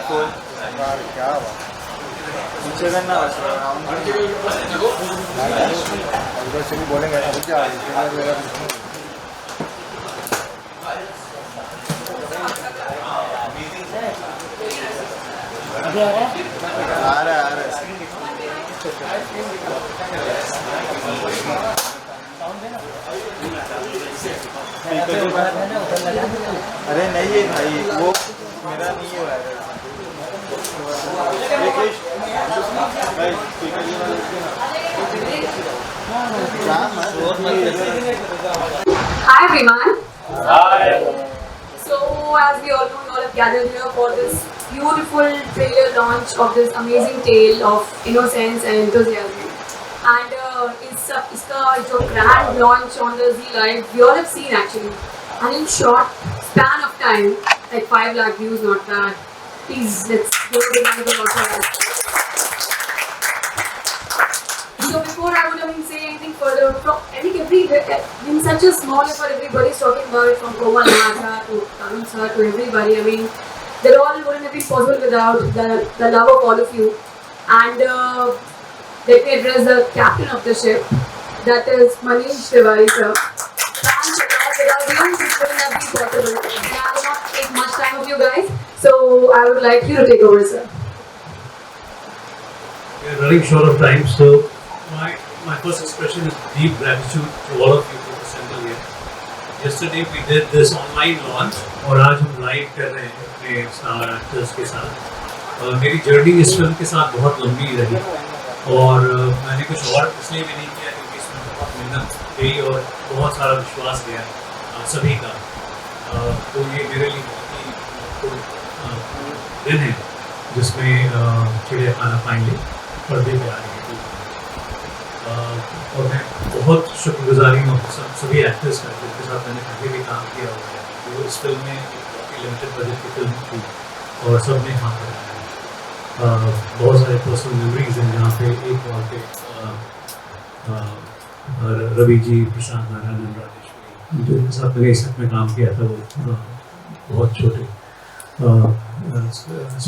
Beautiful यार क्या बात नीचे करना बस राउंड उधर से भी बोलेंगे अभी क्या आ रहा है अरे नहीं है भाई वो मेरा नहीं है Hi everyone. Hi. So as we all know, you all have gathered here for this beautiful trailer launch of this amazing tale of innocence and enthusiasm. And इसका जो grand launch on the Z Live, we all have seen actually. And in short span of time, like 5 lakh views, not bad. Please let's give a round of applause. So before I would even say anything further, I think in such a small effort, everybody's talking about it, from Komal Nagha to Tarun sir to everybody. I mean, that all wouldn't have been possible without the love of all of you. And let me address the captain of the ship, that is Manish Tiwari sir. Thanks a lot. Without you, this wouldn't have been possible. I will not take much time of you guys, so I would like you to take over, sir. We are running short of time, so my first expression is deep gratitude to all of you for assembling here. Yesterday we did this online launch और आज हम live कर रहे हैं अपने star actors के साथ। मेरी जर्नी इस फिल्म के साथ बहुत लंबी रही और मैंने कुछ और इसलिए भी नहीं किया क्योंकि इसमें बहुत मेहनत गई और बहुत सारा विश्वास गया सभी का। तो ये मेरे लिए बहुत ही दिन है जिसमें चिड़िया खाना फाइनली पर्दे पे आ रही है। और मैं बहुत शुक्रगुजारी हूँ सभी एक्टर्स का जिनके साथ मैंने पहले भी काम किया हुआ है। तो इस फिल्म में लिमिटेड बजट की फिल्म थी और सब ने हाथ लगाया। बहुत सारे पर्सनल मेमोरीज हैं जहाँ पे एक वहाँ पे रवि जी, प्रशांत नारायण, राजेश्वरी जिनके साथ मैंने इस में काम किया था, वो बहुत छोटे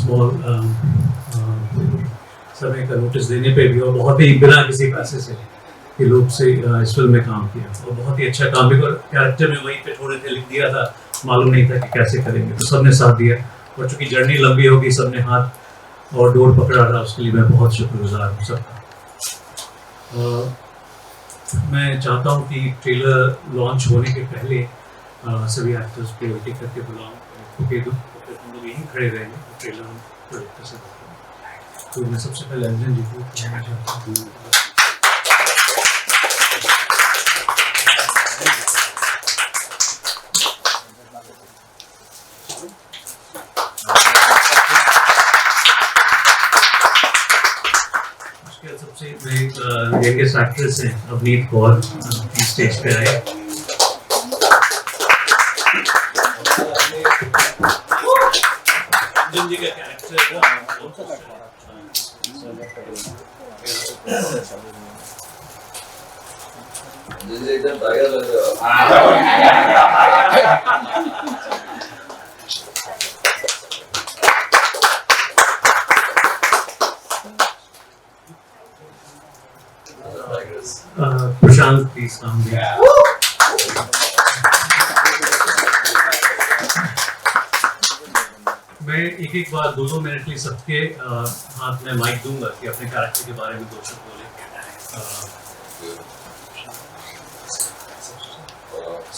स्मॉल समय का नोटिस देने पे भी और बहुत ही बिना किसी पैसे से कि लोग से इस फिल्म में काम किया और बहुत ही अच्छा काम भी। और कैरेक्टर में वहीं पे थोड़े थे लिख दिया था, मालूम नहीं था कि कैसे करेंगे, तो सबने साथ दिया। और चूँकि जर्नी लंबी होगी, सबने हाथ और डोर पकड़ा रहा, उसके लिए मैं बहुत शुक्रगुजार हूँ सबका। मैं चाहता हूँ कि ट्रेलर लॉन्च होने के पहले सभी एक्टर्स को वेटिंग करके बुलाऊँ, क्योंकि हम लोग यहीं खड़े रहेंगे ट्रेलर हम प्रोजेक्टर से। तो मैं सबसे पहले अंजन जी को कहना चाहता हूँ सबसे यंगेस्ट एक्ट्रेस हैं अवनीत कौर, स्टेज पे आए। जी का कैरेक्टर एकदम टाइगर लग रहा प्रशांत प्लीज काम दिया। मैं एक बार 2 मिनट के लिए सबके हाथ में माइक दूंगा कि अपने कैरेक्टर के बारे में 2 शब्द बोले।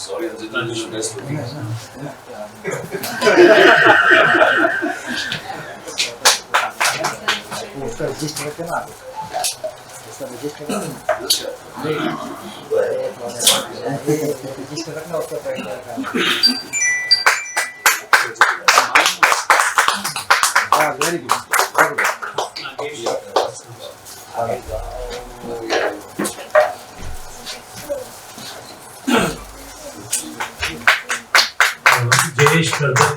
सॉरी अंजन जी, बेस्ट उसका रजिस्टर करके ना उसका रजिस्टर रखना उसका पहले very good Jayesh Kardar,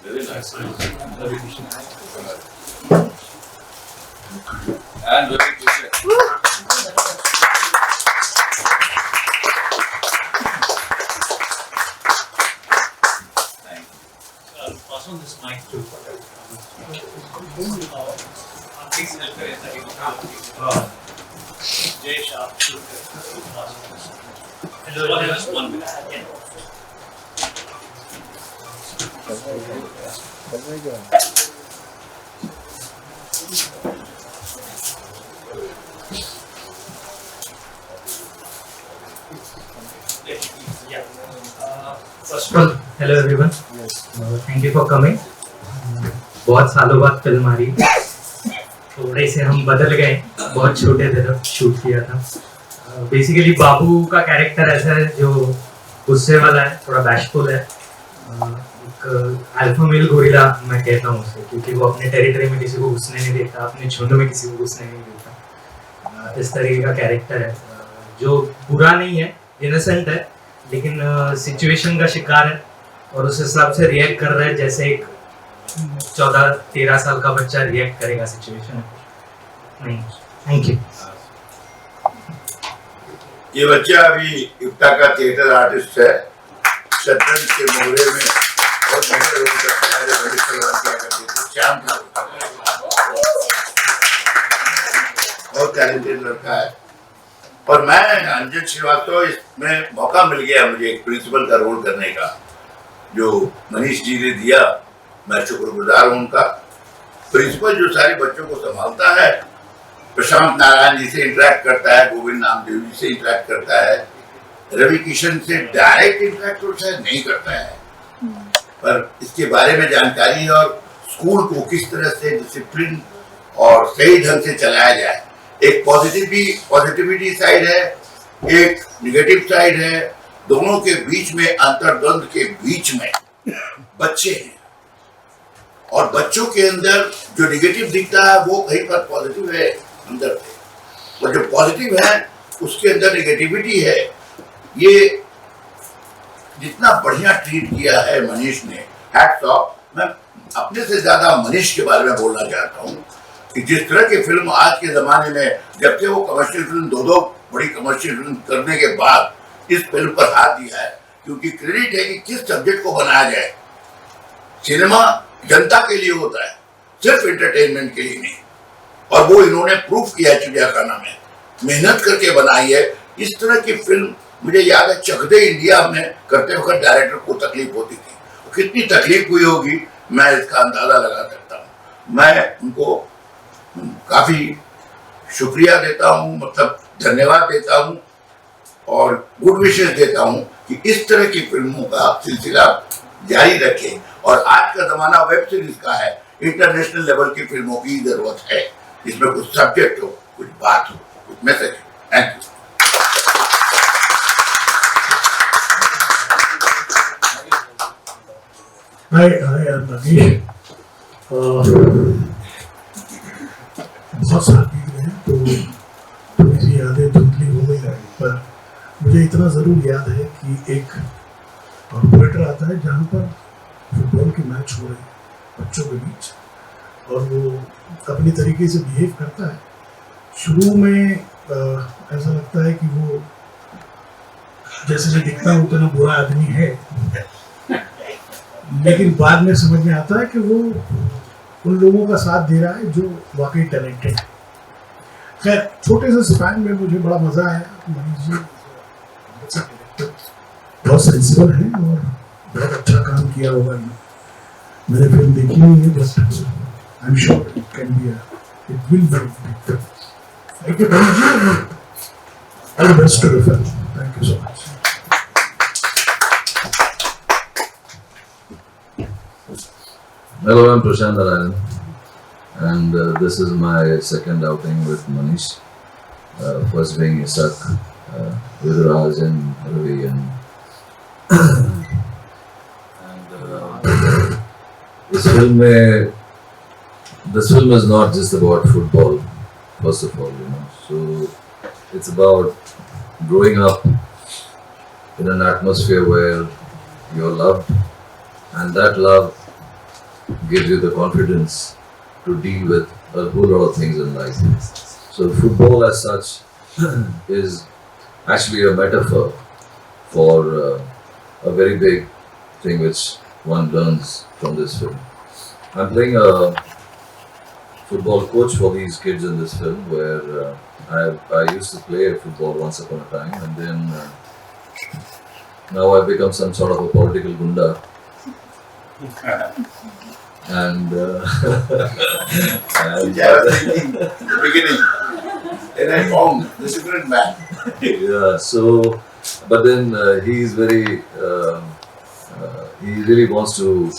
very nice and very cliche. Please help करें ताकि वो काम Jay Shah hello just 1 minute First of all, hello everyone. Thank you for coming. बहुत सालों बाद फिल्म आ रही, थोड़े से हम बदल गए, बहुत छोटे थे जब शूट किया था. बेसिकली बाबू का कैरेक्टर ऐसा है जो गुस्से वाला है, थोड़ा बैशफुल है, एक अल्फा मेल गोरिल्ला मैं कहता हूँ उसे, क्योंकि वो अपने टेरिटरी में किसी को घुसने नहीं देता, अपने झुंड में किसी को घुसने नहीं देता. इस तरीके का कैरेक्टर है जो बुरा नहीं है, इनोसेंट है, लेकिन सिचुएशन का शिकार है और उस हिसाब से रिएक्ट कर रहा है जैसे एक 14-13 साल का बच्चा रिएक्ट करेगा सिचुएशन में. Thank you. ये बच्चा अभी इफ्ता का थिएटर आर्टिस्ट है, शतरंज के मोहरे में बहुत बढ़िया रोल करता है. श्याम था, बहुत टैलेंटेड लड़का है. और मैं अंजन श्रीवास्तव, इसमें मौका मिल गया मुझे एक प्रिंसिपल का रोल करने का जो मनीष जी ने दिया. मैं शुक्रगुजार हूँ उनका. प्रिंसिपल जो सारे बच्चों को संभालता है, प्रशांत नारायण जी से इंटरेक्ट करता है, गोविंद नामदेव जी से इंटरेक्ट करता है, रवि किशन से डायरेक्ट इंटरेक्ट तो शायद नहीं करता है, पर इसके बारे में जानकारी और स्कूल को किस तरह से डिसिप्लिन और सही ढंग से चलाया जाए. एक पॉजिटिविटी साइड है, एक निगेटिव साइड है. दोनों के बीच में, अंतर्द्वंद के बीच में बच्चे हैं और बच्चों के अंदर जो निगेटिव दिखता है वो कहीं पर पॉजिटिव है अंदर से, और जो पॉजिटिव है उसके अंदर निगेटिविटी है. ये जितना बढ़िया ट्रीट किया है मनीष ने, हैट्स ऑफ. मैं अपने से ज्यादा मनीष के बारे में बोलना चाहता हूँ कि जिस तरह की फिल्म आज के जमाने में, जब से वो कमर्शियल फिल्म दो बड़ी कमर्शियल फिल्म करने के बाद इस फिल्म पर हाथ दिया है, क्योंकि क्रेडिट है कि किस सब्जेक्ट को बनाया जाए. सिनेमा जनता के लिए होता है, सिर्फ एंटरटेनमेंट के लिए नहीं. और वो इन्होंने प्रूफ किया है चिड़ियाखाना में, मेहनत करके बनाई है. इस तरह की फिल्म मुझे याद है चक दे इंडिया में करते वक्त डायरेक्टर को तकलीफ होती थी. कितनी तकलीफ हुई होगी मैं इसका अंदाजा लगा सकता हूँ. मैं उनको काफी शुक्रिया देता हूँ, मतलब धन्यवाद देता हूँ और गुड विशेस देता हूँ कि इस तरह की फिल्मों का सिलसिला जारी रखें. और आज का जमाना वेब सीरीज का है, इंटरनेशनल लेवल की फिल्मों की जरूरत है, जिसमें कुछ सब्जेक्ट हो, कुछ बात हो, कुछ मैसेज हो. Thank you. Hi, I'm Nagesh. बहुत साल बीत गए तो मेरी यादें धुंधली हो गई है, पर मुझे इतना ज़रूर याद है कि एक ऑपरेटर आता है जहाँ पर फुटबॉल के मैच हो रहे हैं बच्चों के बीच, और वो अपनी तरीके से बिहेव करता है. शुरू में ऐसा लगता है कि वो जैसे जो दिखता है उतना बुरा आदमी है, लेकिन बाद में समझ में आता है कि वो उन लोगों का साथ दे रहा है जो वाकई टैलेंटेड है. खैर, छोटे से स्पैन में मुझे बड़ा मजा आया. मनीष जी बहुत सेंसिबल है और बहुत अच्छा काम किया होगा. मैंने फिल्म देखी नहीं है, but I am sure it can be it will be thank you Manish ji. All the best to the film. Thank you so much. Hello, I'm Prashant Narayan, and this is my second outing with Manish. First being Isak, with Raj and Ravi, and this film is not just about football, first of all, So it's about growing up in an atmosphere where you're loved, and that love gives you the confidence to deal with a whole lot of things in life. So football as such is actually a metaphor for a very big thing which one learns from this film. I'm playing a football coach for these kids in this film, where I used to play football once upon a time, and then now I've become some sort of a political gunda. And, and in the beginning, then I found the secret man. yeah, so, but then he's very, he really wants to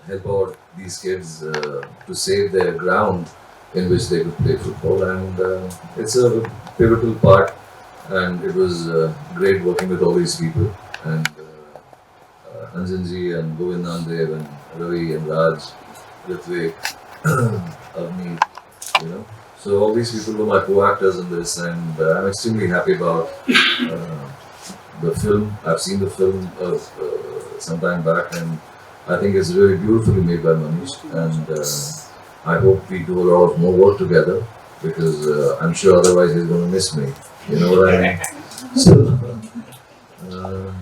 help out these kids to save their ground in which they could play football, and it's a pivotal part, and it was great working with all these people, and Anjanji and Govindandev and Ravi and Raj, Ritvik, Avni, you know. So all these people were my co-actors in this, and I'm extremely happy about the film. I've seen the film some time back, and I think it's really beautifully made by Manish, and I hope we do a lot of more work together, because I'm sure otherwise he's going to miss me. You know what I mean?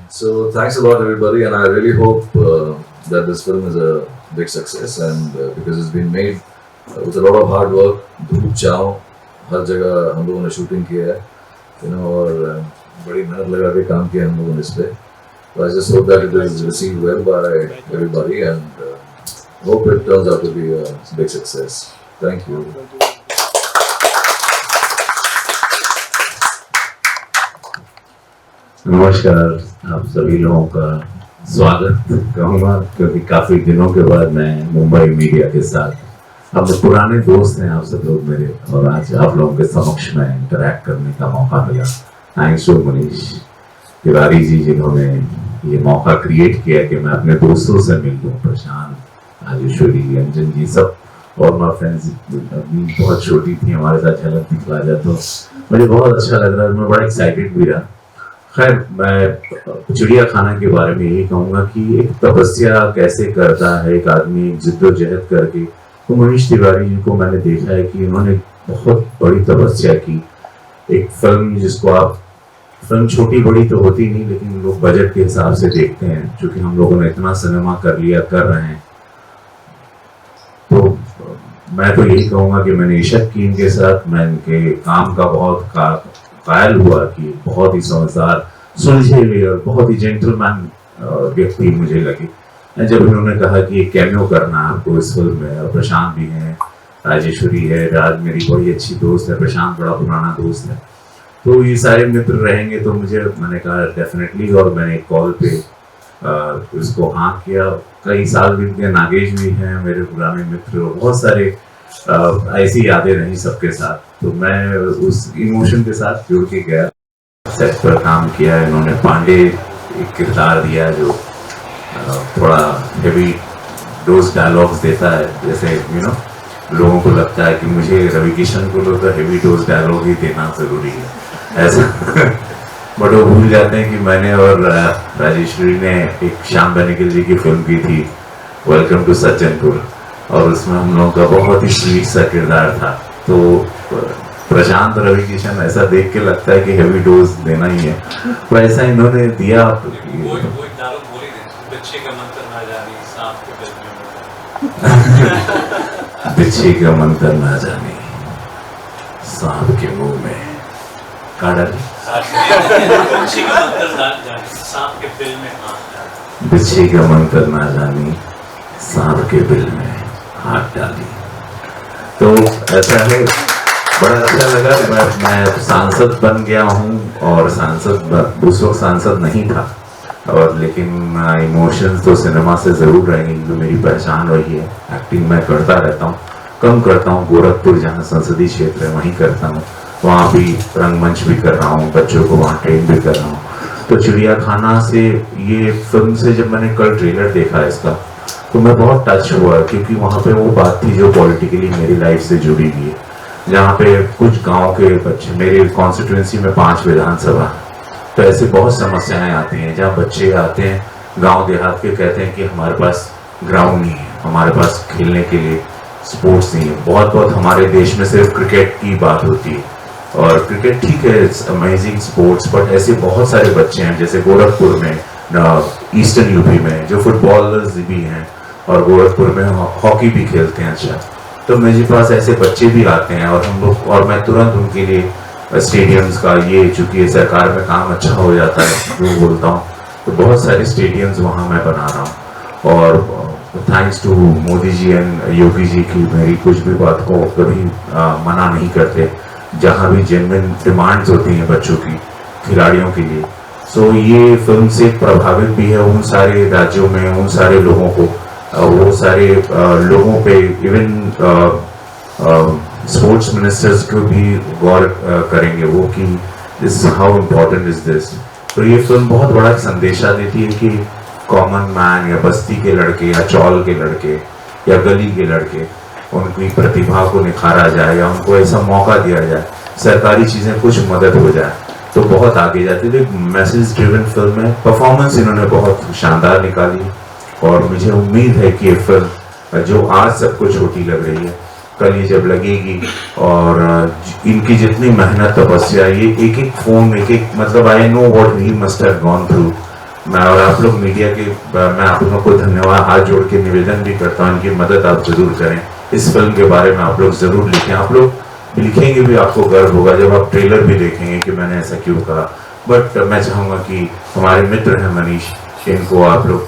So thanks a lot, everybody, and I really hope that this film is a big success, and because it's been made with a lot of hard work, धूप छाँव हर जगह हम लोगों ने shooting किया है, you know, और बड़ी मेहनत लगा के काम किया हम लोगों ने इस पे. So I just hope that it is received well by everybody, and hope it turns out to be a big success. Thank you. नमस्कार, आप सभी लोगों का स्वागत कहूँगा, क्योंकि काफ़ी दिनों के बाद मैं मुंबई मीडिया के साथ, हम पुराने दोस्त हैं आप सब लोग मेरे, और आज आप लोगों के समक्ष में इंटरैक्ट करने का मौका मिला. थैंक्स टू मनीष तिवारी जी, जिन्होंने ये मौका क्रिएट किया कि मैं अपने दोस्तों से मिल लूँ. प्रशांत, राजेश्वरी, अंजन जी, सब और माई फ्रेंड्स. बहुत छोटी थी, हमारे साथ झलक दिखला जाए तो मुझे बहुत अच्छा लग रहा है, मैं बड़ा एक्साइटेड भी रहा. खैर, मैं चिड़िया खाना के बारे में यही कहूँगा कि एक तपस्या कैसे करता है एक आदमी जिद्दोजहद करके. तो मनीष तिवारी जी को मैंने देखा है कि उन्होंने बहुत बड़ी तपस्या की. एक फिल्म जिसको आप, फिल्म छोटी बड़ी तो होती नहीं, लेकिन लोग बजट के हिसाब से देखते हैं. क्योंकि हम लोगों ने इतना सिनेमा कर रहे हैं, तो मैं तो यही कहूँगा कि मैंने इशक की इनके साथ. मैं इनके काम का बहुत कायल हुआ कि बहुत ही समझदार, सुलझे हुए और बहुत ही जेंटलमैन व्यक्ति मुझे लगे. जब इन्होंने कहा कि एक कैमियो करना है आपको इस फिल्म में, और प्रशांत भी है, राजेश्वरी है, राज मेरी बड़ी अच्छी दोस्त है, प्रशांत बड़ा पुराना दोस्त है, तो ये सारे मित्र रहेंगे, तो मैंने कहा डेफिनेटली. और मैंने एक कॉल पे उसको हाँ किया. कई साल बीत गए, नागेश भी हैं मेरे पुराने मित्र, और बहुत सारे ऐसी यादें रही सबके साथ. तो मैं उस इमोशन के साथ जुड़ के गया, सेट पर काम किया. इन्होंने पांडे एक किरदार दिया जो थोड़ा हेवी डोज डायलॉग्स देता है, जैसे लोगों को लगता है कि मुझे रवि किशन को तो हेवी डोज डायलॉग ही देना जरूरी है ऐसा बट वो भूल जाते हैं कि मैंने और राजेश्वरी ने एक श्याम बेनेगल जी की फिल्म की थी, वेलकम टू सज्जनपुर, और उसमें हम लोगों का बहुत ही स्वीट सा किरदार था. तो प्रशांत रवि किशन ऐसा देख के लगता है कि हेवी डोज देना ही है, तो ऐसा इन्होंने दिया. बिच्छे का मंत्र ना जाने सांप के मुंह में काड़ा. बिच्छे का मंत्र ना जाने सांप के बिल में हाथ डाली. तो ऐसा है, बड़ा अच्छा लगा. मैं सांसद बन गया हूँ, और सांसद उस वक्त सांसद नहीं था, और लेकिन इमोशंस तो सिनेमा से ज़रूर रहेंगे, जो मेरी पहचान रही है. एक्टिंग मैं करता रहता हूँ, कम करता हूँ. गोरखपुर जहाँ संसदीय क्षेत्र है वहीं करता हूँ, वहाँ भी रंगमंच भी कर रहा हूँ, बच्चों को वहाँ ट्रेन भी कर रहा हूँ. तो चिड़िया खाना से, ये फिल्म से जब मैंने कल ट्रेलर देखा इसका, तो मैं बहुत टच हुआ, क्योंकि वहाँ पे वो बात थी जो पॉलिटिकली मेरी लाइफ से जुड़ी हुई है. जहाँ पे कुछ गाँव के बच्चे, मेरे कॉन्स्टिट्यूंसी में 5 विधानसभा, तो ऐसे बहुत समस्याएं आती हैं जहाँ बच्चे आते हैं गांव देहात के, कहते हैं कि हमारे पास ग्राउंड नहीं है, हमारे पास खेलने के लिए स्पोर्ट्स नहीं है. बहुत हमारे देश में सिर्फ क्रिकेट की बात होती है, और क्रिकेट ठीक है, इट्स अमेजिंग स्पोर्ट्स, बट ऐसे बहुत सारे बच्चे हैं जैसे गोरखपुर में, ईस्टर्न यूपी में जो फुटबॉलर्स भी हैं, और गोरखपुर में हॉकी भी खेलते हैं. अच्छा, तो मेरे पास ऐसे बच्चे भी आते हैं और हम लोग, और मैं तुरंत उनके लिए स्टेडियम्स का, ये चूँकि सरकार में काम अच्छा हो जाता है जो बोलता हूँ, तो बहुत सारे स्टेडियम्स वहाँ मैं बना रहा हूँ। और thanks to Modi ji and Yogi ji की मेरी कुछ भी बात को कभी मना नहीं करते, जहाँ भी जेन्युइन डिमांड्स होती हैं बच्चों की, खिलाड़ियों के लिए। सो ये फिल्म से प्रभावित भी है उन सारे राज्यों में, उन सारे लोगों को, वो सारे लोगों पे, इवन स्पोर्ट्स मिनिस्टर्स को भी गौर करेंगे वो कि this how important is this. तो ये फिल्म बहुत बड़ा संदेशा देती है कि कॉमन मैन या बस्ती के लड़के या चौल के लड़के या गली के लड़के, उनकी प्रतिभा को निखारा जाए या उनको ऐसा मौका दिया जाए, सरकारी चीज़ें कुछ मदद हो जाए तो बहुत आगे जाती है। एक मैसेज ड्रिवन फिल्म है, परफॉर्मेंस इन्होंने बहुत शानदार निकाली और मुझे उम्मीद है कि ये फिल्म जो आज सबको छोटी लग रही है, कल ये जब लगेगी और इनकी जितनी मेहनत तपस्या, ये एक एक फोन, एक एक, मतलब I know what he must have gone through. मैं और आप लोग मीडिया के, मैं आप लोगों को धन्यवाद हाथ जोड़ के निवेदन भी करता हूँ, इनकी मदद आप जरूर करें। इस फिल्म के बारे में आप लोग जरूर लिखें, आप लोग लिखेंगे भी, आपको गर्व होगा जब आप ट्रेलर भी देखेंगे कि मैंने ऐसा क्यों कहा। बट मैं चाहूँगा कि हमारे मित्र हैं मनीष, इनको आप लोग,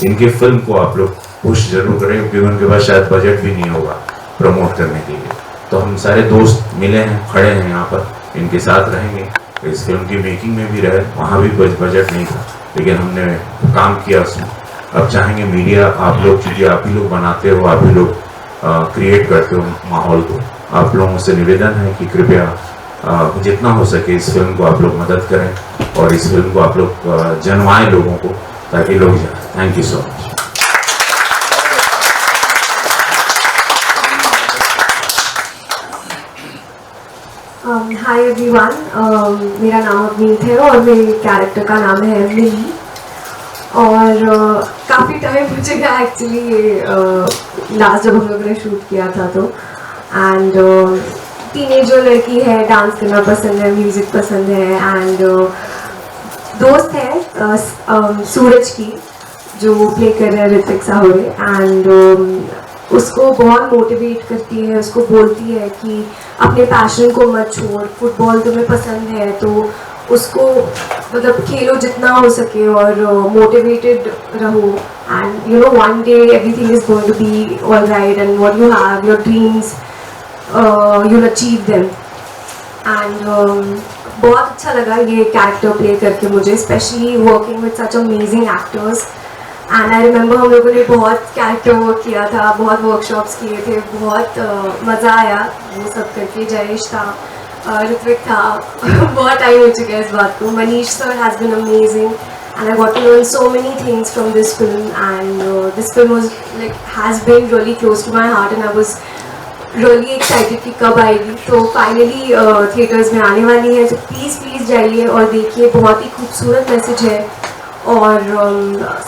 इनकी फिल्म को आप लोग पुश जरूर करें, क्योंकि उनके पास शायद बजट भी नहीं होगा प्रमोट करने के लिए। तो हम सारे दोस्त मिले हैं, खड़े हैं यहाँ पर, इनके साथ रहेंगे। इस फिल्म की मेकिंग में भी रहे, वहाँ भी बजट नहीं था, लेकिन हमने काम किया उसमें। अब चाहेंगे मीडिया, आप लोग, क्योंकि आप ही लोग बनाते हो, आप ही लोग क्रिएट करते हो माहौल को, आप लोगों से निवेदन है कि कृपया जितना हो सके इस फिल्म को आप लोग मदद करें और इस फिल्म को आप लोग जनवाएं लोगों को, ताकि लोग जाएं। Thank you so much. Hi everyone, मेरा नाम अवनीत है और मेरे कैरेक्टर का नाम है मिली। और काफ़ी टाइम हो चुका एक्चुअली ये लास्ट जब हम लोगों ने शूट किया था तो। एंड टीनेजर लड़की है, डांस करना पसंद है, म्यूज़िक पसंद है। एंड दोस्त है सूरज की, जो प्ले कर रहे हैं ऋतिक साहुरे। एंड उसको बहुत मोटिवेट करती है, उसको बोलती है कि अपने पैशन को मत छोड़, फुटबॉल तुम्हें पसंद है तो उसको मतलब खेलो जितना हो सके और मोटिवेटेड रहो। And you know one day everything is going to be all right and what you have, your dreams, you'll achieve them. And बहुत अच्छा लगा ये कैरेक्टर प्ले करके मुझे, specially working with such amazing actors. And I remember हम लोगों ने बहुत कैरेक्टर वर्क किया था, बहुत वर्कशॉप्स किए थे, बहुत मज़ा आया वो सब करके। जयेश था, ऋत्विक था बहुत टाइम हो चुका है इस बात को। Manish sir has been amazing and I got to learn so many things from this film. And this film was like has been really close to my heart and I was really excited कि कब आएगी। तो finally theatres में आने वाली है, तो please जाइए और देखिए, बहुत ही खूबसूरत मैसेज है। और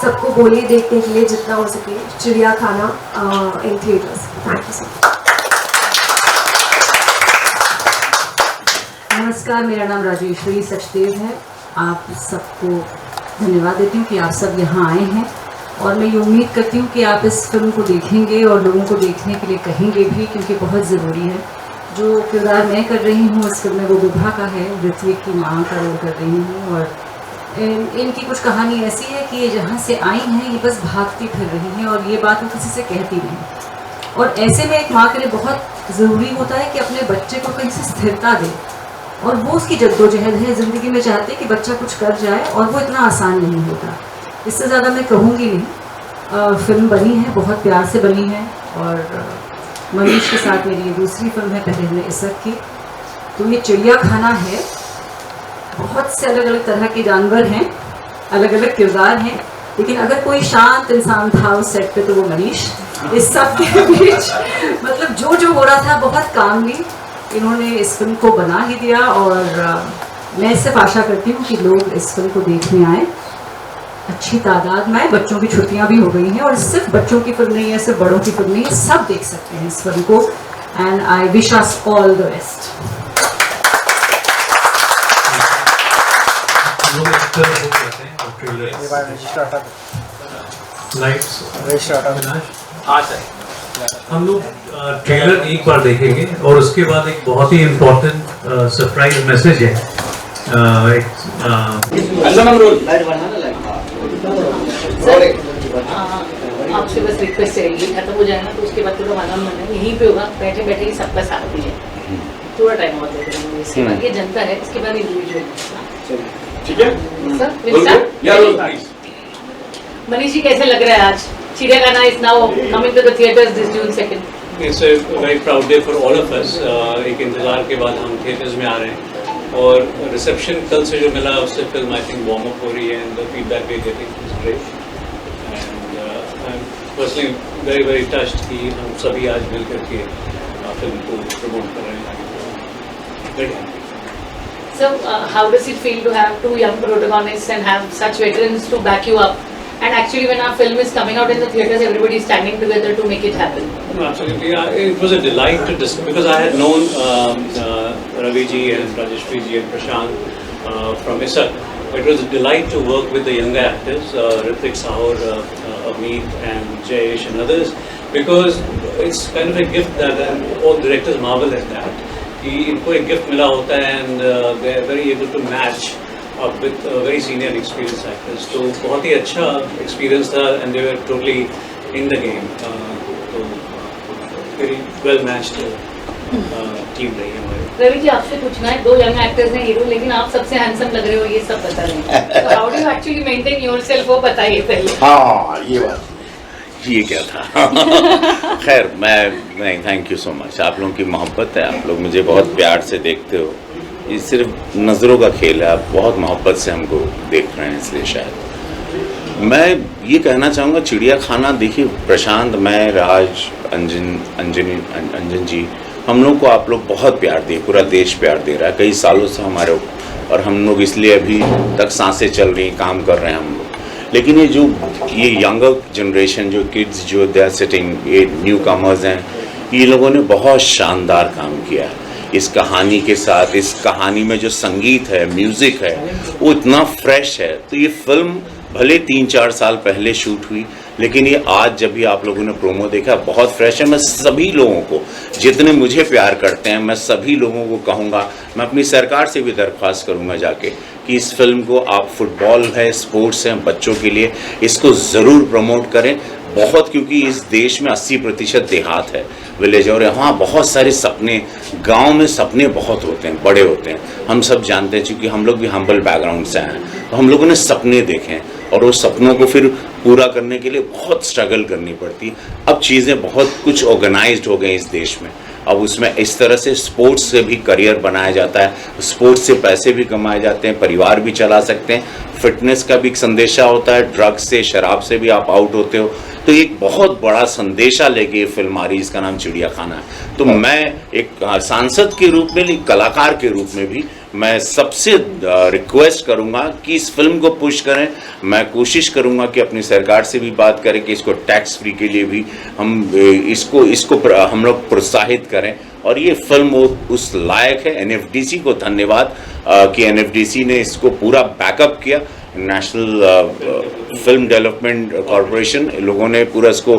सबको बोलिए देखने के लिए जितना हो सके, Chidiyakhana in theatres. Thank you so much. नमस्कार, मेरा नाम राजेश्वरी सचदेव है। आप सबको धन्यवाद देती हूँ कि आप सब यहाँ आए हैं और मैं ये उम्मीद करती हूँ कि आप इस फिल्म को देखेंगे और लोगों को देखने के लिए कहेंगे भी, क्योंकि बहुत ज़रूरी है। जो किरदार मैं कर रही हूँ इस फिल्म में वो विभा का है, ऋत्विक की माँ का रोल कर रही हूँ। और इनकी कुछ कहानी ऐसी है कि ये जहाँ से आई हैं ये बस भागती फिर रही हैं और ये बात वो किसी से कहती नहीं। और ऐसे में एक माँ के लिए बहुत ज़रूरी होता है कि अपने बच्चे को कहीं से स्थिरता दे, और वो उसकी जद्दोजहद है ज़िंदगी में, चाहते कि बच्चा कुछ कर जाए, और वो इतना आसान नहीं होता। इससे ज़्यादा मैं कहूँगी नहीं। फिल्म बनी है, बहुत प्यार से बनी है और मनीष के साथ मेरी ये दूसरी फिल्म है, पहले हमने इसक की। तो ये चिड़ियाखाना है, बहुत से अलग अलग तरह के जानवर हैं, अलग अलग किरदार हैं, लेकिन अगर कोई शांत इंसान था उस सेट पे तो वो मनीष। इस सब के बीच मतलब जो हो रहा था बहुत कामली इन्होंने इस फिल्म को बना ही दिया। और मैं सिर्फ आशा करती हूँ कि लोग इस फिल्म को देखने आए, अच्छी तादाद में आए। बच्चों की छुट्टियाँ भी हो गई हैं और सिर्फ बच्चों की फिल्म नहीं है, सिर्फ बड़ों की फिल्म नहीं है, सब देख सकते हैं इस फिल्म को। And I wish us all the best. Lights हम लोग ट्रेलर एक बार देखेंगे और उसके बाद एक बहुत ही इम्पोर्टेंट सरप्राइज मैसेज है। आपसे बस रिक्वेस्ट है, ये खत्म हो जाएगा तो उसके बाद तो मालूम नहीं, यहीं पे होगा, बैठे बैठे ही सबका साथ दीजिए, थोड़ा टाइम और दे देंगे, इसके बाद ये जनता है, इसके बाद इंडिविजुअल। ठीक है सर, मनीष जी कैसे लग रहा है आज? चिड़ियाखाना is now coming to the theatres this June 2nd. It's a very proud day for all of us. एक इंतज़ार के बाद हम थिएटर्स में आ रहे हैं और रिसेप्शन कल से जो मिला उससे film I think warm up हो रही है and the feedback we getting is great and I am personally very very touched कि हम सभी आज मिल करके फिल्म को प्रमोट कर रहे हैं। Very happy. So how does it feel to have two young protagonists and have such veterans to back you up? And actually, when our film is coming out in the theatres, everybody is standing together to make it happen. Absolutely, it was a delight to discuss because I had known Ravi ji and Rajeshri ji and Prashant from ISAT. It was a delight to work with the younger actors, Ritik Sahur, Avneet and Jayesh and others, because it's kind of a gift that all directors marvel at that. कि इनको एक gift मिला होता है and they are very able to match up with very senior experienced actors. तो बहुत ही अच्छा experience था and they were totally in the game. तो very well matched team रही हमारी। रवि जी आपसे पूछना है, दो यंग एक्टर्स हैं हीरो, लेकिन आप सबसे हैंडसम लग रहे हो ये सब बता रहे हैं, तो how do you actually maintain yourself, वो बताइए पहले। हाँ ये बात, ये क्या था खैर मैं थैंक यू सो मच, आप लोगों की मोहब्बत है, आप लोग मुझे बहुत प्यार से देखते हो, ये सिर्फ नज़रों का खेल है, आप बहुत मोहब्बत से हमको देख रहे हैं, इसलिए शायद मैं ये कहना चाहूँगा चिड़ियाखाना देखिए, प्रशांत, मैं, राज, अंजन जी, हम लोग को आप लोग बहुत प्यार दिए, पूरा देश प्यार दे रहा है कई सालों से हमारे, और हम लोग इसलिए अभी तक सांसें चल रही, काम कर रहे हैं हम लोग। लेकिन ये यंगर जनरेशन जो किड्स जो दे आर सिटिंग, ये न्यू कमर्स हैं, ये लोगों ने बहुत शानदार काम किया है इस कहानी के साथ। इस कहानी में जो संगीत है, म्यूज़िक है, वो इतना फ्रेश है। तो ये फिल्म भले 3-4 साल पहले शूट हुई, लेकिन ये आज जब भी आप लोगों ने प्रोमो देखा बहुत फ्रेश है। मैं सभी लोगों को, जितने मुझे प्यार करते हैं, मैं सभी लोगों को कहूँगा, मैं अपनी सरकार से भी दरख्वास्त करूँगा जाके कि इस फिल्म को आप, फुटबॉल है, स्पोर्ट्स हैं, बच्चों के लिए, इसको ज़रूर प्रमोट करें बहुत, क्योंकि इस देश में 80% देहात है, विलेज, और यहाँ बहुत सारे सपने, गांव में सपने बहुत होते हैं, बड़े होते हैं, हम सब जानते हैं, क्योंकि हम लोग भी हम्बल बैकग्राउंड से हैं, तो हम लोगों ने सपने देखे हैं और उस सपनों को फिर पूरा करने के लिए बहुत स्ट्रगल करनी पड़ती है। अब चीज़ें बहुत कुछ ऑर्गेनाइज्ड हो गई इस देश में, अब उसमें इस तरह से स्पोर्ट्स से भी करियर बनाया जाता है, स्पोर्ट्स से पैसे भी कमाए जाते हैं, परिवार भी चला सकते हैं, फिटनेस का भी एक संदेशा होता है, ड्रग्स से, शराब से भी आप आउट होते हो, तो एक बहुत बड़ा संदेशा लेके ये फिल्म आ रही, इसका नाम चिड़ियाखाना है। तो मैं एक सांसद के रूप में, एक कलाकार के रूप में भी मैं सबसे रिक्वेस्ट करूंगा कि इस फिल्म को पुश करें। मैं कोशिश करूंगा कि अपनी सरकार से भी बात करें कि इसको टैक्स फ्री के लिए भी हम इसको हम लोग प्रोत्साहित करें, और ये फिल्म उस लायक है। एनएफडीसी को धन्यवाद कि एनएफडीसी ने इसको पूरा बैकअप किया, नेशनल फिल्म डेवलपमेंट कॉरपोरेशन, लोगों ने पूरा इसको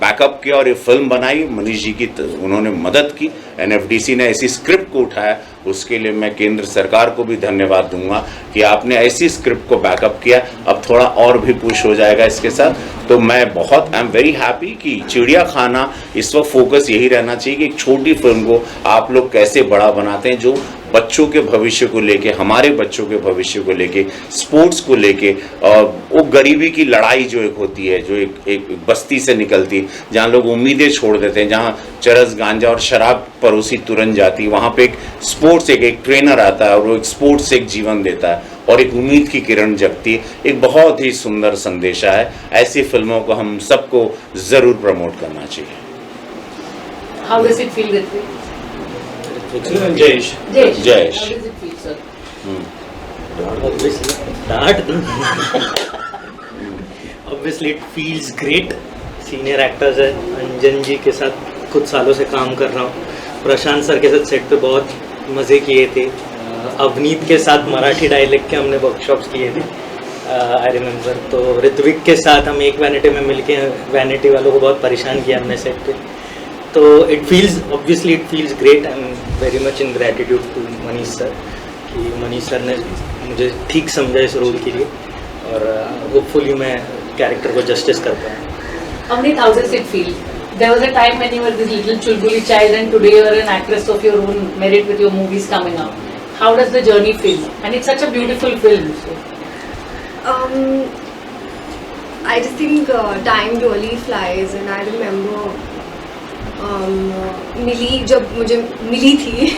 बैकअप किया और ये फिल्म बनाई। मनीष जी की उन्होंने मदद की, एनएफडीसी ने ऐसी स्क्रिप्ट को उठाया, उसके लिए मैं केंद्र सरकार को भी धन्यवाद दूंगा कि आपने ऐसी स्क्रिप्ट को बैकअप किया। अब थोड़ा और भी पुश हो जाएगा इसके साथ, तो मैं बहुत आई एम वेरी हैप्पी कि चिड़ियाखाना, इस वक्त फोकस यही रहना चाहिए कि एक छोटी फिल्म को आप लोग कैसे बड़ा बनाते हैं, जो बच्चों के भविष्य को लेके, हमारे बच्चों के भविष्य को लेके, स्पोर्ट्स को लेके, वो गरीबी की लड़ाई जो एक होती है, जो एक बस्ती से निकलती है, जहाँ लोग उम्मीदें छोड़ देते हैं, जहाँ चरस, गांजा और शराब परोसी तुरंत जाती, वहाँ पे एक स्पोर्ट्स, एक ट्रेनर आता है और वो एक स्पोर्ट्स से एक जीवन देता है और एक उम्मीद की किरण जगती है। एक बहुत ही सुंदर संदेशा है। ऐसी फिल्मों को हम सबको ज़रूर प्रमोट करना चाहिए। How does it feel with you? Jayesh. Jayesh. How does it feel, sir? Obviously it feels great. Senior actors है, अंजन जी के साथ कुछ सालों से काम कर रहा हूँ, प्रशांत सर के साथ सेट पे बहुत मज़े किए थे, अवनीत के साथ मराठी डायलेक्ट के हमने वर्कशॉप्स किए थे, आई रिमेम्बर। तो ऋत्विक के साथ हम एक वैनिटी में मिलके वैनिटी वालों को बहुत परेशान किया हमने सेट पे। तो it feels great. I am very much in gratitude to Manish sir कि मनीष सर ने मुझे ठीक समझा इस रोल के लिए और होपफुली मैं कैरेक्टर को जस्टिस कर पाया। Amrit, how does it feel? There was a time when you were this little chulbuli child and today you are an actress of your own merit with your movies coming out. How does the journey feel? And it's such a beautiful film. So. I just think time really flies and I remember मिली जब मुझे मिली थी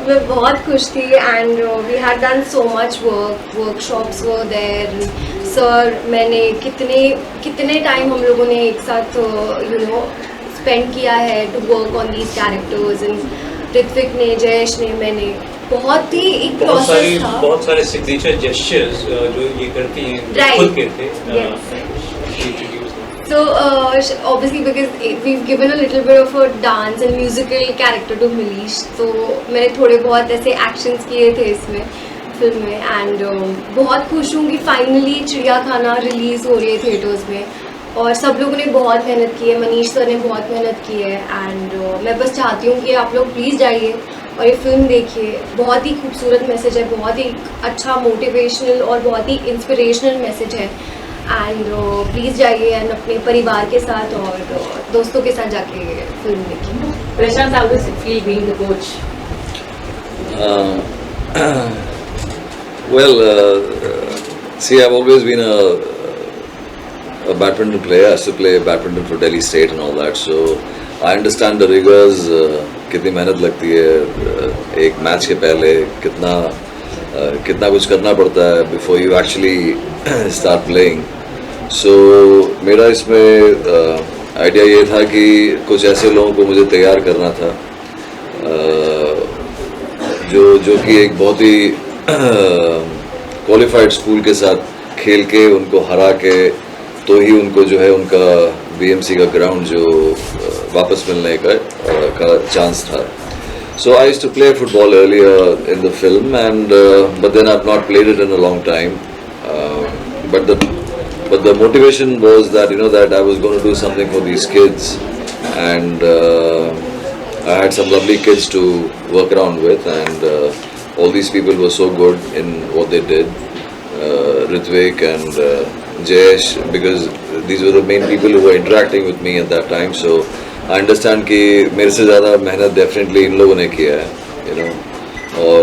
मैं बहुत खुश थी and we had done so much workshops were there. Sir मैंने कितने time हम लोगों ने एक साथ स्पेंड किया है to work on these characters and Ritwik ने जयेश ने मैंने बहुत ही एक प्रोसेस था। बहुत सारे सिग्नेचर जेस्चर्स जो ये करती हैं खुद करते हैं। So obviously because we've given a little bit of a dance and musical character to Milish, तो मैंने थोड़े बहुत ऐसे एक्शंस किए थे इसमें फिल्म में एंड बहुत खुश हूँ कि फाइनली चिड़ियाखाना रिलीज़ हो रही है थिएटर्स में और सब लोगों ने बहुत मेहनत की है, मनीष सर ने बहुत मेहनत की है एंड मैं बस चाहती हूँ कि आप लोग प्लीज़ जाइए और ये फिल्म देखिए। बहुत ही खूबसूरत मैसेज है, बहुत ही अच्छा मोटिवेशनल और बहुत ही इंस्पिरेशनल मैसेज है एंड प्लीज़ जाइए एंड अपने परिवार के साथ और दोस्तों के साथ जाके फिल्म देखिए। Prashant, how does it feel being the coach? Well, see, I've always been a badminton player. I used to play badminton for Delhi State and all that. So I understand the rigors. कितनी मेहनत लगती है एक match के पहले, कितना कुछ करना पड़ता है before you actually start playing. So मेरा इसमें आइडिया ये था कि कुछ ऐसे लोगों को मुझे तैयार करना था जो कि एक बहुत ही क्वालिफाइड स्कूल के साथ खेल के उनको हरा के तो ही उनको जो है उनका बीएमसी का ग्राउंड जो वापस मिलने का चांस था। So I used to play football earlier in the film and but then I've not played it in a long time. But the motivation was that that I was going to do something for these kids and I had some lovely kids to work around with and all these people were so good in what they did, Ritwik and Jayesh, because these were the main people who were interacting with me at that time. So I understand कि मेरे से ज़्यादा मेहनत definitely इन लोगों ने किया है, और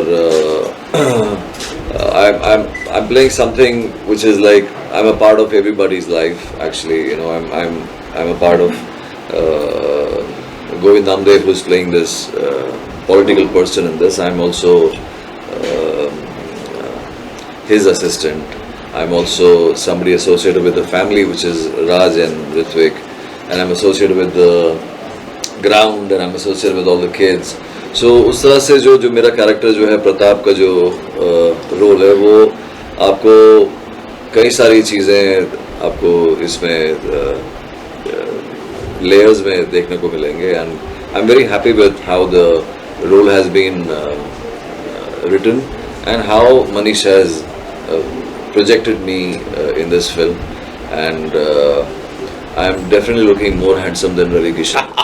I'm playing something which is like I'm a part of everybody's life actually. I'm a part of Govind Namdev who's playing this political person in this. I'm also his assistant. I'm also somebody associated with the family, which is Raj and Ritwik, and I'm associated with the ground and I'm associated with all the kids. So उस तरह से जो मेरा character जो है प्रताप का जो role है वो आपको कई सारी चीज़ें आपको इसमें layers में देखने को मिलेंगे and I'm very happy with how the role has been written and how Manish has projected me in this film and I'm definitely looking more handsome than Ravi Kishan.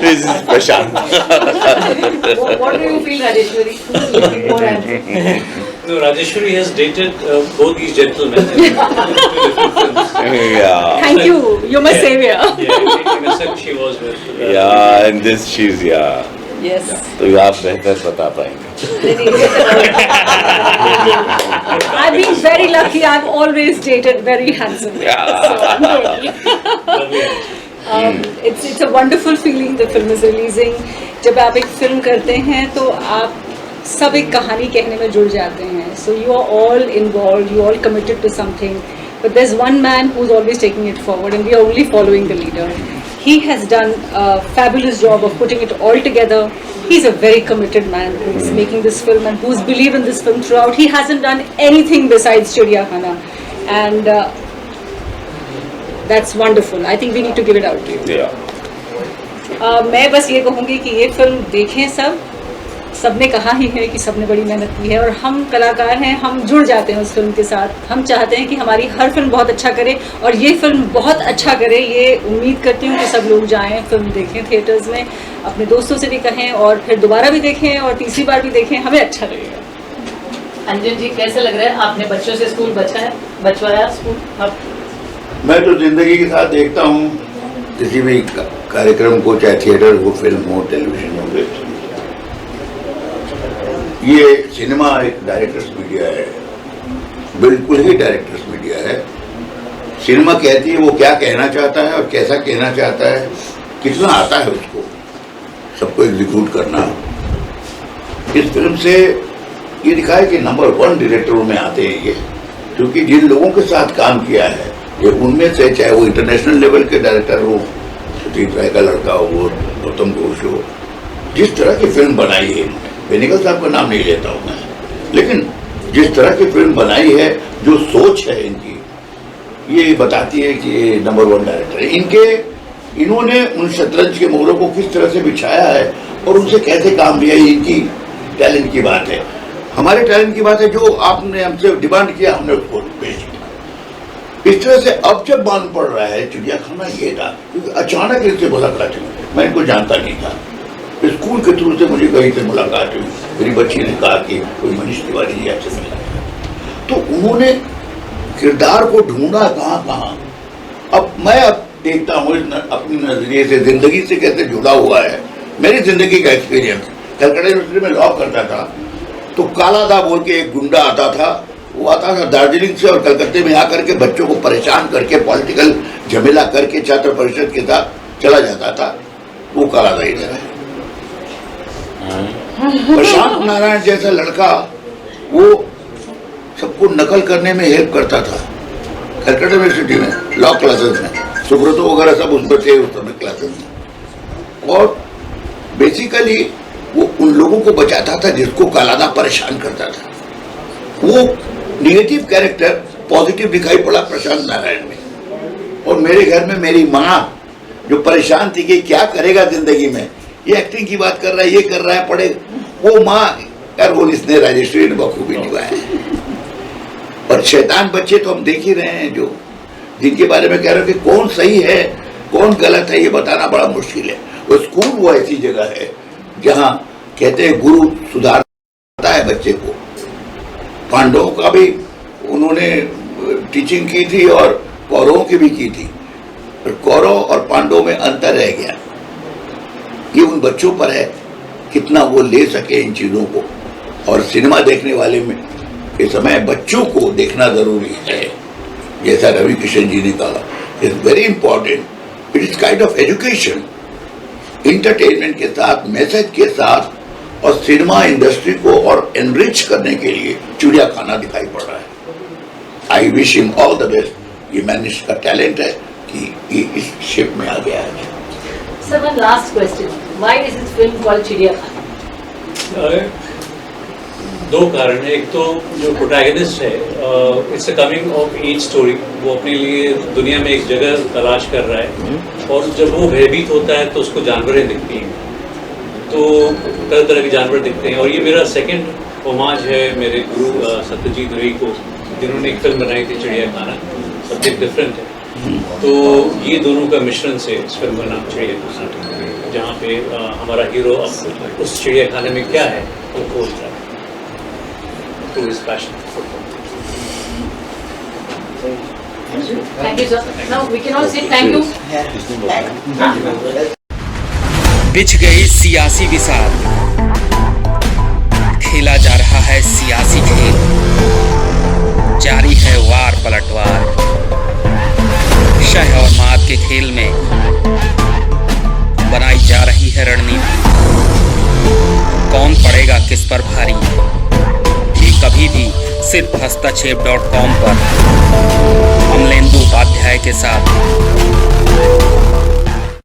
This is Prashant. What do you feel, Rajeshwari? Who's looking more handsome? No, Rajeshwari has dated both these gentlemen in different films. Yeah. Thank you. You're my savior. In a sense, she was with. Yeah, and this she's Yes. तो आप बेहतर बता पाएंगे। I've been very lucky. I've always dated very handsome. It's a wonderful feeling. The film is releasing. जब आप एक film करते हैं तो आप सब एक कहानी कहने में जुड़ जाते हैं. So you are all involved. You all committed to something. But there's one man who's always taking it forward, and we are only following the leader. He has done a fabulous job of putting it all together. He's a very committed man who's making this film and who's believed in this film throughout. He hasn't done anything besides Chidiyakhana, and that's wonderful. I think we need to give it out to you. Yeah. मैं बस ये कहूँगी कि ये film देखें सबने कहा ही है कि सबने बड़ी मेहनत की है और हम कलाकार हैं, हम जुड़ जाते हैं उस फिल्म के साथ। हम चाहते हैं कि हमारी हर फिल्म बहुत अच्छा करे और ये फिल्म बहुत अच्छा करे। ये उम्मीद करती हूँ कि सब लोग जाएं, फिल्म देखें थिएटर्स में, अपने दोस्तों से भी कहें और फिर दोबारा भी देखें और तीसरी बार भी देखें, हमें अच्छा लगेगा। अंजन जी कैसे लग रहा है, आपने बच्चों से स्कूल बचवाया स्कूल? अब मैं तो जिंदगी के साथ देखता हूँ किसी भी कार्यक्रम को, चाहे थिएटर हो, फिल्म हो, टेलीविजन हो, वेब सीरीज। ये सिनेमा एक डायरेक्टर्स मीडिया है, बिल्कुल ही डायरेक्टर्स मीडिया है। सिनेमा कहती है वो क्या कहना चाहता है और कैसा कहना चाहता है, कितना आता है उसको सबको एग्जीक्यूट करना। इस फिल्म से ये दिखा है कि नंबर 1 डायरेक्टरों में आते हैं ये, क्योंकि जिन लोगों के साथ काम किया है ये उनमें से, चाहे वो इंटरनेशनल लेवल के डायरेक्टर हो, सतीश राय का लड़का हो, गौतम घोष हो, जिस तरह की फिल्म बनाई है, बेनिगल साहब का नाम नहीं लेता हूँ मैं, लेकिन जिस तरह की फिल्म बनाई है, जो सोच है इनकी, ये बताती है कि ये नंबर 1 डायरेक्टर है। इन्होंने उन शतरंज के मोहरों को किस तरह से बिछाया है और उनसे कैसे काम लिया, इनकी टैलेंट की बात है। हमारे टैलेंट की बात है, जो आपने हमसे डिमांड किया हमने उसको पेश किया। इस तरह से अब जब मालूम पड़ रहा है चिड़ियाखाना ये था, क्योंकि अचानक इनसे मुलाकात हुई, मैं इनको जानता नहीं था। स्कूल के थ्रू से मुझे कहीं से मुलाकात हुई, मेरी बच्ची ने कहा कि कोई मनीष तिवारी जी आपसे मिला, तो उन्होंने किरदार को ढूंढा कहाँ। अब मैं देखता हूँ अपनी नजरिए से, जिंदगी से कैसे जुड़ा हुआ है। मेरी जिंदगी का एक्सपीरियंस, कलकत्ता यूनिवर्सिटी में लॉ करता था, तो कालादा बोल के एक गुंडा आता था, वो आता था दार्जिलिंग से और कलकत्ते में आकर के बच्चों को परेशान करके पॉलिटिकल झमेला करके छात्र परिषद के साथ चला जाता था। वो कालादा इधर है। प्रशांत नारायण जैसा लड़का, वो सबको नकल करने में हेल्प करता था कलकत्ता यूनिवर्सिटी में, लॉ क्लासेस में, सुब्रतो वगैरह सब उसमें थे उस समय क्लासेस में। और बेसिकली वो उन लोगों को बचाता था जिसको कालादा परेशान करता था। वो निगेटिव कैरेक्टर पॉजिटिव दिखाई पड़ा प्रशांत नारायण में। और मेरे घर में मेरी माँ जो परेशान थी कि क्या करेगा जिंदगी में, ये एक्टिंग की बात कर रहा है, ये कर रहा है, पढ़े, वो माँ का रोल इसने राजेश्वरी ने बखूबी निभाया है। और शैतान बच्चे तो हम देख ही रहे हैं, जो जिनके बारे में कह रहे हो कि कौन सही है कौन गलत है, ये बताना बड़ा मुश्किल है। वो स्कूल वो ऐसी जगह है जहाँ कहते हैं गुरु सुधारता है बच्चे को। पांडवों का भी उन्होंने टीचिंग की थी और कौरवों की भी की थी, पर कौरव और पांडवों में अंतर रह गया। ये उन बच्चों पर है कितना वो ले सके इन चीजों को। और सिनेमा देखने वाले में इस समय बच्चों को देखना जरूरी है, जैसा रवि किशन जी ने कहा, it's very important. It is kind of education, entertainment के साथ, मैसेज के साथ, और सिनेमा इंडस्ट्री को और एनरिच करने के लिए चिड़ियाखाना दिखाई पड़ रहा है। I wish him all the best. ये मैनिश का टैलेंट है कि ये इस शेप में आ गया है। Sir, one last question. Why is this film called चिड़ियाखाना? दो कारण है। एक तो जो प्रोटैगनिस्ट है, it's a coming of age story. वो अपने लिए दुनिया में एक जगह तलाश कर रहा है, और जब वो भयभीत होता है तो उसको जानवरें दिखती हैं, तो तरह तरह के जानवर दिखते हैं। और ये मेरा सेकंड होमाज है मेरे गुरु सत्यजीत रे को, जिन्होंने एक फिल्म बनाई थी चिड़ियाखाना। सब्जेक्ट डिफरेंट है, तो ये दोनों का मिश्रण से इस फिल्म का नाम चिड़ियाखाना, जहाँ पे हमारा हीरो अब उस चिड़ियाखाने में क्या है वो खोज रहा है, तो इस passion. Thank you, sir. Now we can all sit. Thank you. बिछ गई सियासी विसात, खेला जा रहा है सियासी खेल, जारी है वार पलटवार। शह और मात के खेल में बनाई जा रही है रणनीति, कौन पड़ेगा किस पर भारी, ये कभी भी सिर्फ हस्तक्षेप.com पर अमलेंदु उपाध्याय के साथ।